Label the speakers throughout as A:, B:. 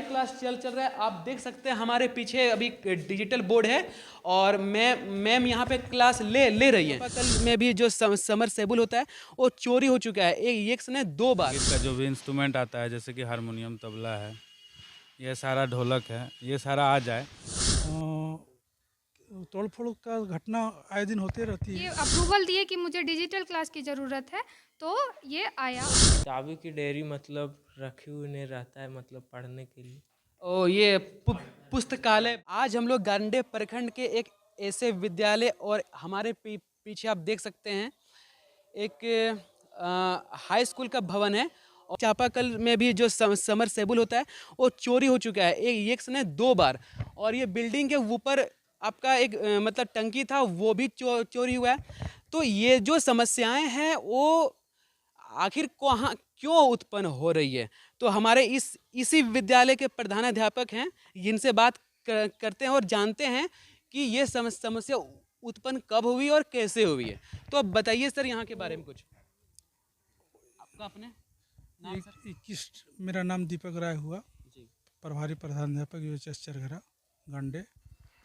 A: Live class चल रहा है। आप देख सकते हैं हमारे पीछे अभी डिजिटल बोर्ड है और मैम यहाँ पे क्लास ले रही है। कल में भी जो समरसेबुल होता है वो चोरी हो चुका है एक से नहीं 2 बार।
B: संगीत का जो भी इंस्ट्रूमेंट आता है जैसे कि हारमोनियम, तबला है, ये सारा ढोलक है, ये सारा आ जाए।
C: तोड़ फोड़ का घटना आए दिन होते रहती
D: ये
C: है।
D: अप्रूवल दिए कि मुझे डिजिटल क्लास की ज़रूरत है तो ये आया।
E: चाबी की डेयरी मतलब रखी हुई नहीं रहता है, मतलब पढ़ने के लिए।
A: ओ ये पुस्तकालय। आज हम लोग गांडे प्रखंड के एक ऐसे विद्यालय और हमारे पीछे आप देख सकते हैं एक हाई स्कूल का भवन है। और चापाकल में भी जो समरसेबुल होता है वो चोरी हो चुका है एक से नहीं 2 बार। और ये बिल्डिंग के ऊपर आपका एक मतलब टंकी था वो भी चोरी हुआ है। तो ये जो समस्याएं हैं वो आखिर कहाँ क्यों उत्पन्न हो रही है, तो हमारे इसी विद्यालय के प्रधानाध्यापक हैं, जिनसे बात करते हैं और जानते हैं कि ये समस्या उत्पन्न कब हुई और कैसे हुई है। तो अब बताइए सर यहाँ के बारे में कुछ। आपका अपने नाम सर?
C: 21 मेरा नाम दीपक राय हुआ,
A: जी।
C: प्रभारी प्रधानाध्यापक यूएचएस चरघरा गांडे।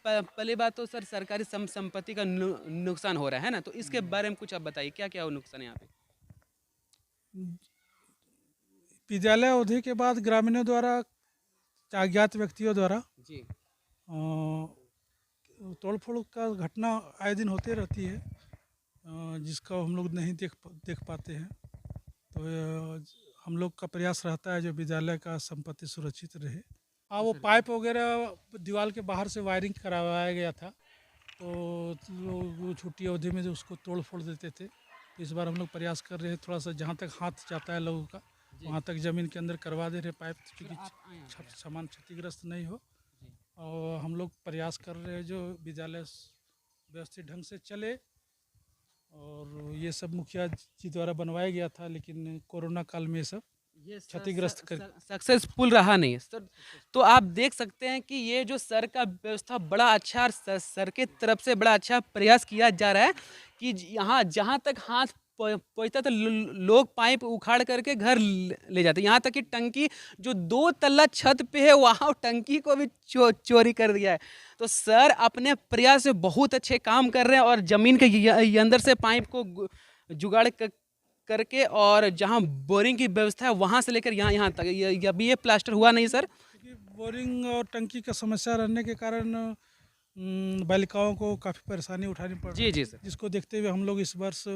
A: पहली बात तो सर सरकारी संपत्ति का नुकसान हो रहा है ना, तो इसके बारे में कुछ आप बताइए क्या क्या नुकसान है यहाँ पे।
C: विद्यालय अवधि के बाद ग्रामीणों द्वारा अज्ञात व्यक्तियों द्वारा
A: जी।
C: तोड़ फोड़ का घटना आए दिन होते रहती है, जिसका हम लोग नहीं देख पाते हैं। तो हम लोग का प्रयास रहता है जो विद्यालय का संपत्ति सुरक्षित रहे। हाँ, वो पाइप वगैरह दीवार के बाहर से वायरिंग करवाया गया था, तो लोग छुट्टी अवधि में जो उसको तोड़ फोड़ देते थे। इस बार हम लोग प्रयास कर रहे हैं थोड़ा सा जहाँ तक हाथ जाता है लोगों का वहाँ तक ज़मीन के अंदर करवा दे रहे पाइप, क्योंकि सामान क्षतिग्रस्त नहीं हो। और हम लोग प्रयास कर रहे हैं जो विद्यालय व्यवस्थित ढंग से चले। और ये सब मुखिया जी द्वारा बनवाया गया था, लेकिन कोरोना काल में ये सब क्षतिग्रस्त कर
A: सक्सेसफुल रहा नहीं सर। तो आप देख सकते हैं कि ये जो सर का व्यवस्था बड़ा अच्छा और सर के तरफ से बड़ा अच्छा प्रयास किया जा रहा है कि यहाँ जहाँ तक हाथ पहुँचता तो लोग पाइप उखाड़ करके घर ले जाते। यहाँ तक कि टंकी जो 2 तल्ला छत पे है वहाँ टंकी को भी चोरी कर दिया है। तो सर अपने प्रयास से बहुत अच्छे काम कर रहे हैं और ज़मीन के अंदर से पाइप को जुगाड़ करके और जहाँ बोरिंग की व्यवस्था है वहाँ से लेकर यहाँ तक अभी ये प्लास्टर हुआ नहीं सर।
C: क्योंकि बोरिंग और टंकी का समस्या रहने के कारण बालिकाओं को काफ़ी परेशानी उठानी पड़ रही है।
A: जी सर।
C: जिसको देखते हुए हम लोग इस वर्ष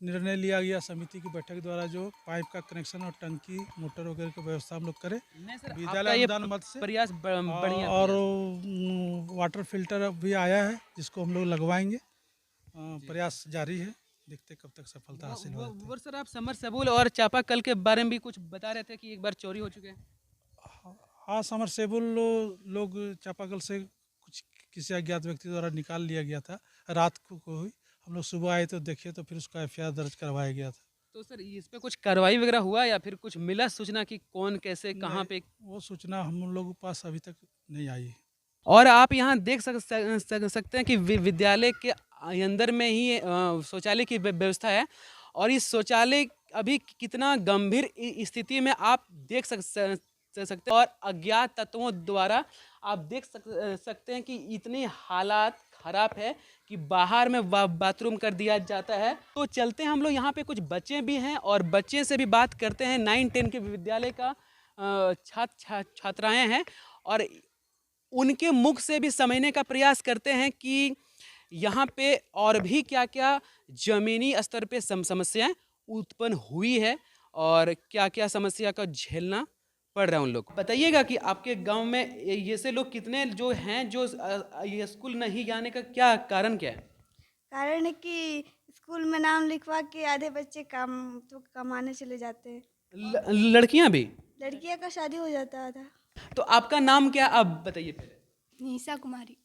C: निर्णय लिया गया समिति की बैठक द्वारा जो पाइप का कनेक्शन और टंकी मोटर वगैरह की व्यवस्था हम लोग करें विद्यालय अनुदान मद से।
A: प्रयास बढ़िया
C: और वाटर फिल्टर भी आया है जिसको हम लोग लगवाएंगे। प्रयास जारी है, देखते कब तक सफलता हासिल हो जाती है।
A: सर आप समरसेबुल और चापाकल के बारे में भी कुछ बता रहे थे कि एक बार चोरी हो चुके हैं।
C: हाँ, समरसेबुल लोग चापाकल से कुछ किसी अज्ञात व्यक्ति द्वारा निकाल लिया गया था रात को ही। हम लोग सुबह आए तो देखे तो फिर उसका एफआईआर दर्ज करवाया गया था।
A: तो सर इस पे कुछ कार्रवाई वगैरह हुआ या फिर कुछ मिला सूचना कि कौन कैसे कहाँ पे?
C: वो सूचना हम लोगों के पास अभी तक नहीं आई है।
A: और आप यहाँ देख सकते हैं कि विद्यालय के अंदर में ही शौचालय की व्यवस्था है और इस शौचालय अभी कितना गंभीर स्थिति में आप देख सकते हैं और अज्ञात तत्वों द्वारा आप देख सकते हैं कि इतनी हालात खराब है कि बाहर में बाथरूम कर दिया जाता है। तो चलते हैं हम लोग, यहाँ पे कुछ बच्चे भी हैं और बच्चे से भी बात करते हैं। 9-10 के विद्यालय का छात्राएँ हैं और उनके मुख से भी समझने का प्रयास करते हैं कि यहाँ पे और भी क्या क्या ज़मीनी स्तर पे समस्याएं उत्पन्न हुई है और क्या क्या समस्या का झेलना पड़ रहा है उन लोग। बताइएगा कि आपके गांव में ये से लोग कितने जो हैं जो ये स्कूल नहीं जाने का क्या कारण क्या है?
F: कारण है कि स्कूल में नाम लिखवा के आधे बच्चे कमाने चले जाते हैं।
A: लड़कियां भी?
F: लड़कियों का शादी हो जाता था।
A: तो आपका नाम क्या, आप बताइए पहले।
D: निशा कुमारी।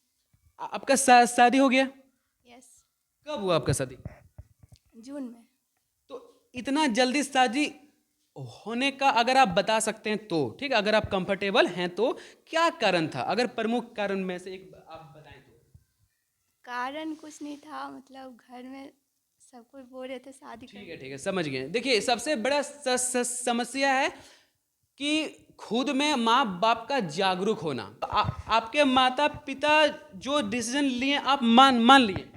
A: आपका शादी हो गया?
D: यस।
A: कब हुआ आपका शादी?
D: जून में।
A: तो इतना जल्दी शादी होने का अगर आप बता सकते हैं तो ठीक, अगर आप कंफर्टेबल हैं तो क्या कारण था, अगर प्रमुख कारण में से एक आप बताएं तो।
D: कारण कुछ नहीं था, मतलब घर में सब कोई बोल रहे थे शादी
A: ठीक है समझ गए। देखिए सबसे बड़ा समस्या है कि खुद में माँ बाप का जागरूक होना। आपके माता पिता जो डिसीजन लिए आप मान लिए।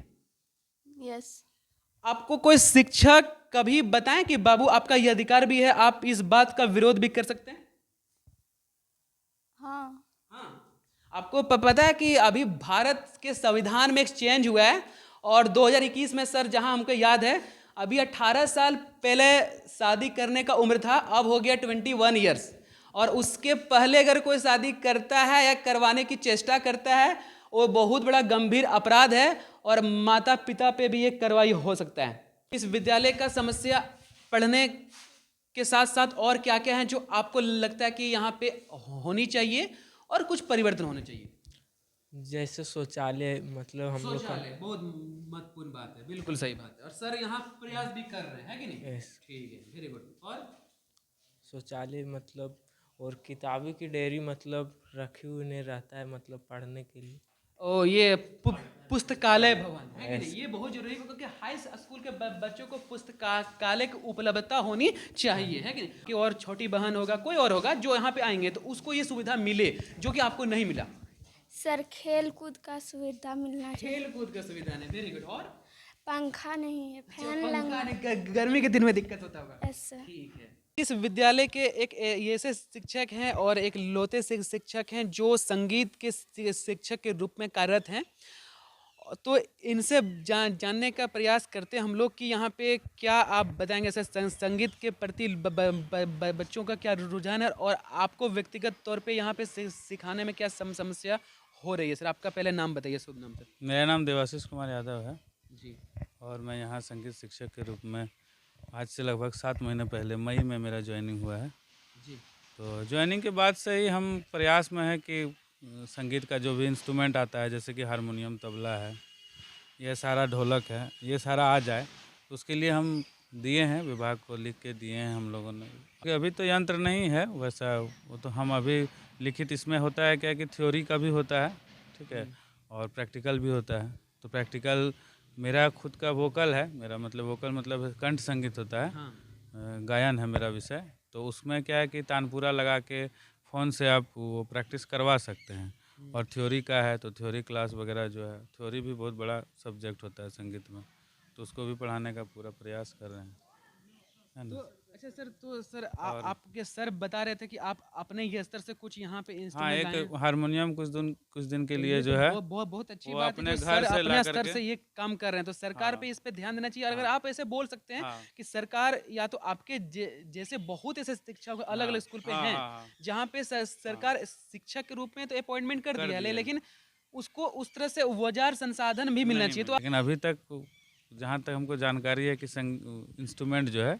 D: यस।
A: आपको कोई शिक्षक कभी बताएं कि बाबू आपका ये अधिकार भी है, आप इस बात का विरोध भी कर सकते हैं?
D: हाँ।
A: हाँ। आपको पता है कि अभी भारत के संविधान में एक चेंज हुआ है और 2021 में सर जहां हमको याद है अभी 18 साल पहले शादी करने का उम्र था, अब हो गया 21 ईयर्स। और उसके पहले अगर कोई शादी करता है या करवाने की चेष्टा करता है वो बहुत बड़ा गंभीर अपराध है और माता पिता पे भी एक कार्रवाई हो सकता है। इस विद्यालय का समस्या पढ़ने के साथ साथ और क्या क्या है जो आपको लगता है कि यहाँ पे होनी चाहिए और कुछ परिवर्तन होने चाहिए?
E: जैसे शौचालय, मतलब हम लोग का
A: शौचालय बहुत महत्वपूर्ण बात है, बिल्कुल सही बात है और सर यहाँ प्रयास भी कर रहे हैं, है कि नहीं?
E: Yes.
A: ठीक है, वेरी गुड। और
E: शौचालय मतलब और किताबी की डायरी मतलब रखी हुई नहीं रहता है, मतलब पढ़ने के लिए।
A: ओ ये पुस्तकालय भवन है कि नहीं? ये बहुत जरूरी है क्योंकि हाई स्कूल के बच्चों को पुस्तकालय की उपलब्धता होनी चाहिए, है कि नहीं? कि और छोटी बहन होगा कोई और होगा जो यहाँ पे आएंगे तो उसको ये सुविधा मिले जो कि आपको नहीं मिला।
D: सर खेल कूद का सुविधा मिलना चाहिए।
A: खेल कूद का सुविधा नहीं, वेरी गुड। और
D: पंखा नहीं है, फैन
A: पंखा
D: लगना।
A: नहीं, गर्मी के दिन में दिक्कत होता होगा।
D: Yes sir.
A: ठीक है। इस विद्यालय के एक ये से शिक्षक हैं और एक लौते से शिक्षक हैं जो संगीत के शिक्षक के रूप में कार्यरत हैं। तो इनसे जानने का प्रयास करते हैं हम लोग कि यहाँ पे क्या आप बताएंगे सर, संगीत के प्रति बच्चों का क्या रुझान है और आपको व्यक्तिगत तौर पे यहाँ पे सिखाने में क्या समस्या हो रही है? सर आपका पहले नाम बताइए, शुभ नाम सर।
B: मेरा नाम देवाशीष कुमार यादव है
A: जी।
B: और मैं यहाँ संगीत शिक्षक के रूप में आज से लगभग 7 महीने पहले मई में मेरा ज्वाइनिंग हुआ है।
A: जी।
B: तो ज्वाइनिंग के बाद से ही हम प्रयास में है कि संगीत का जो भी इंस्ट्रूमेंट आता है जैसे कि हारमोनियम, तबला है, ये सारा ढोलक है, ये सारा आ जाए। तो उसके लिए हम दिए हैं, विभाग को लिख के दिए हैं हम लोगों ने। कि अभी तो यंत्र नहीं है वैसा, वो तो हम अभी लिखित इसमें होता है क्या कि थ्योरी का भी होता है, ठीक है, और प्रैक्टिकल भी होता है। तो प्रैक्टिकल मेरा खुद का वोकल है, मेरा मतलब वोकल मतलब कंठ संगीत होता है।
A: हाँ।
B: गायन है मेरा विषय। तो उसमें क्या है कि तानपुरा लगा के फ़ोन से आप वो प्रैक्टिस करवा सकते हैं। और थ्योरी का है तो थ्योरी क्लास वगैरह जो है, थ्योरी भी बहुत बड़ा सब्जेक्ट होता है संगीत में, तो उसको भी पढ़ाने का पूरा प्रयास कर रहे हैं, है ना।
A: तो अच्छा सर, तो सर आपके सर बता रहे थे कि आप अपने ये स्तर से कुछ यहाँ पे
B: हाँ,
A: इंस्ट्रूमेंट लाए हैं।
B: एक हारमोनियम कुछ दिन के लिए
A: ये
B: जो
A: तो
B: है
A: बहुत अच्छी
B: वो
A: बात है
B: अपने
A: जो
B: घर
A: सर
B: से
A: अपने
B: ला
A: स्तर
B: करके।
A: से ये काम कर रहे हैं, तो सरकार
B: हाँ।
A: पे इस पे ध्यान देना चाहिए। अगर
B: हाँ।
A: आप ऐसे बोल सकते हैं
B: हाँ।
A: कि सरकार या तो आपके जैसे बहुत ऐसे शिक्षक अलग अलग
B: हाँ,
A: स्कूल पे
B: हाँ,
A: हैं
B: हाँ, हाँ।
A: जहाँ पे सरकार शिक्षक के रूप में तो अपॉइंटमेंट कर दिया है,
B: दिया है।
A: लेकिन उसको उस तरह से औजार संसाधन भी मिलना
B: नहीं
A: चाहिए।
B: मिला। लेकिन अभी तक जहाँ तक हमको जानकारी है कि इंस्ट्रूमेंट जो है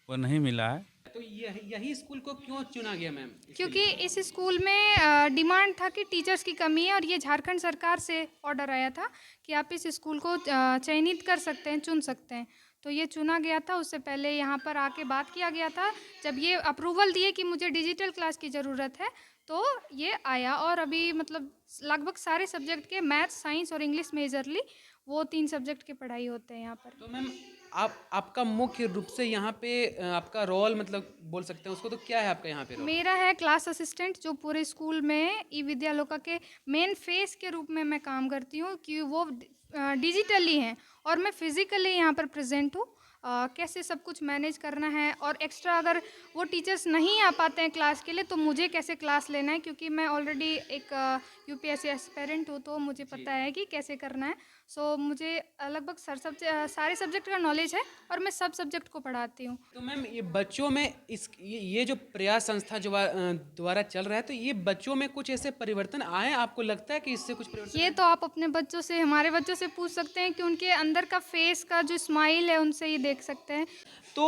B: वो नहीं मिला है।
A: तो यही स्कूल को क्यों चुना गया मैम?
G: क्योंकि इस स्कूल में डिमांड था कि टीचर्स की कमी है और ये झारखंड सरकार से ऑर्डर आया था कि आप इस स्कूल को चयनित कर सकते हैं, चुन सकते हैं। तो ये चुना गया था। उससे पहले यहाँ पर आके बात किया गया था। जब ये अप्रूवल दिए कि मुझे डिजिटल क्लास की ज़रूरत है तो ये आया। और अभी मतलब लगभग सारे सब्जेक्ट के मैथ्स, साइंस और इंग्लिश मेजरली वो 3 सब्जेक्ट की पढ़ाई होते हैं यहाँ पर।
A: तो मैम आपका मुख्य रूप से यहाँ पे आपका रोल मतलब बोल सकते हैं उसको, तो क्या है आपका यहाँ पे रोल?
G: मेरा है क्लास असिस्टेंट, जो पूरे स्कूल में ई विद्यालोका के मेन फेस के रूप में मैं काम करती हूँ कि वो डिजिटली हैं और मैं फिज़िकली यहाँ पर प्रेजेंट हूँ। कैसे सब कुछ मैनेज करना है और एक्स्ट्रा अगर वो टीचर्स नहीं आ पाते हैं क्लास के लिए तो मुझे कैसे क्लास लेना है, क्योंकि मैं ऑलरेडी एक यूपीएससी एस्पिरेंट हूँ तो मुझे पता है कि कैसे करना है। सो मुझे लगभग सारे सब्जेक्ट का नॉलेज है और मैं सब सब्जेक्ट को पढ़ाती हूँ।
A: तो मैम ये बच्चों में ये जो प्रयास संस्था जो द्वारा चल रहा है, तो ये बच्चों में कुछ ऐसे परिवर्तन आए, आपको लगता है कि इससे कुछ परिवर्तन?
G: ये तो आप अपने बच्चों से, हमारे बच्चों से पूछ सकते हैं कि उनके अंदर का फेस का जो स्माइल है उनसे ही देख सकते हैं।
A: तो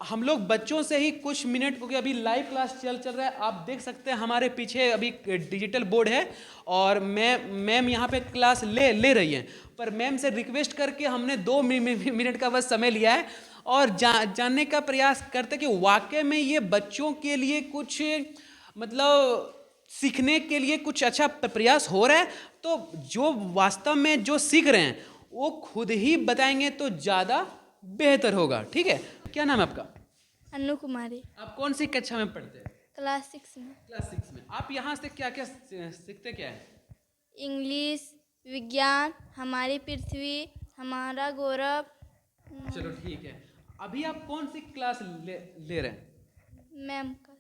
A: हम लोग बच्चों से ही कुछ मिनट, क्योंकि अभी लाइव क्लास चल रहा है, आप देख सकते हैं हमारे पीछे अभी डिजिटल बोर्ड है और मैम यहाँ पे क्लास ले रही हैं, पर मैम से रिक्वेस्ट करके हमने 2 मिनट का बस समय लिया है और जानने का प्रयास करते कि वाकई में ये बच्चों के लिए कुछ मतलब सीखने के लिए कुछ अच्छा प्रयास हो रहा है। तो जो वास्तव में जो सीख रहे हैं वो खुद ही बताएंगे तो ज़्यादा बेहतर होगा। ठीक है, क्या नाम है आपका?
D: अन्नू कुमारी।
A: आप कौन सी कक्षा में पढ़ते हैं?
D: क्लास 6 में।
A: क्लास 6 में। आप यहाँ से क्या क्या सीखते क्या है?
D: इंग्लिश, विज्ञान, हमारी पृथ्वी, हमारा गौरव।
A: चलो ठीक है। अभी आप कौन सी क्लास ले रहे हैं?
D: मैम का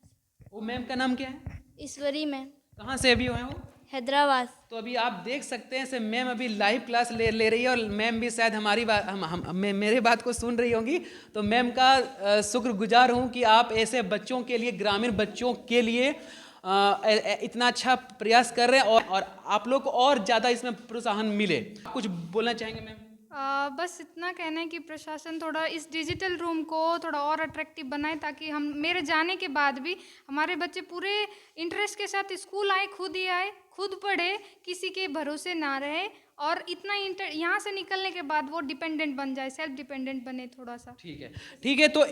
A: वो मैम का नाम क्या है?
D: ईश्वरी मैम,
A: कहाँ से अभी हुए हैं वो?
D: हैदराबाद।
A: तो अभी आप देख सकते हैं से मैम अभी लाइव क्लास ले रही है और मैम भी शायद हमारी बात मेरे बात को सुन रही होंगी। तो मैम का शुक्रगुजार हूँ कि आप ऐसे बच्चों के लिए, ग्रामीण बच्चों के लिए इतना अच्छा प्रयास कर रहे हैं और आप लोग को और ज़्यादा इसमें प्रोत्साहन मिले। कुछ बोलना चाहेंगे मैम?
G: बस इतना कहना है कि प्रशासन थोड़ा इस डिजिटल रूम को थोड़ा और अट्रैक्टिव बनाए, ताकि हम मेरे जाने के बाद भी हमारे बच्चे पूरे इंटरेस्ट के साथ स्कूल आए, खुद ही आए, खुद पढ़े, किसी के भरोसे ना रहे, और इतना यहाँ से निकलने के बाद वो डिपेंडेंट बन जाए, सेल्फ डिपेंडेंट बने थोड़ा सा।
A: ठीक है, ठीक है। तो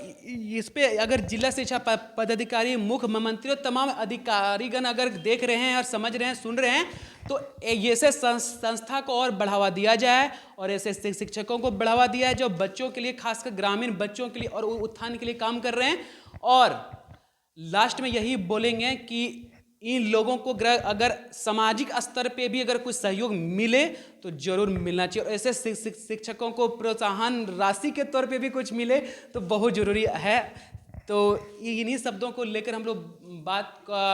A: इस पे अगर जिला शिक्षा पदाधिकारी, मुख्यमंत्री और तमाम अधिकारीगण अगर देख रहे हैं और समझ रहे हैं, सुन रहे हैं, तो ऐसे संस्था को और बढ़ावा दिया जाए और ऐसे शिक्षकों को बढ़ावा दिया है जो बच्चों के लिए, खासकर ग्रामीण बच्चों के लिए और उत्थान के लिए काम कर रहे हैं। और लास्ट में यही बोलेंगे कि इन लोगों को अगर सामाजिक स्तर पे भी अगर कुछ सहयोग मिले तो जरूर मिलना चाहिए, और ऐसे शिक्षकों को प्रोत्साहन राशि के तौर पे भी कुछ मिले तो बहुत ज़रूरी है। तो इन्हीं शब्दों को लेकर हम लोग बात का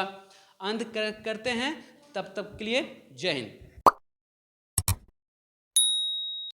A: अंत करते हैं। तब तक के लिए जय हिंद।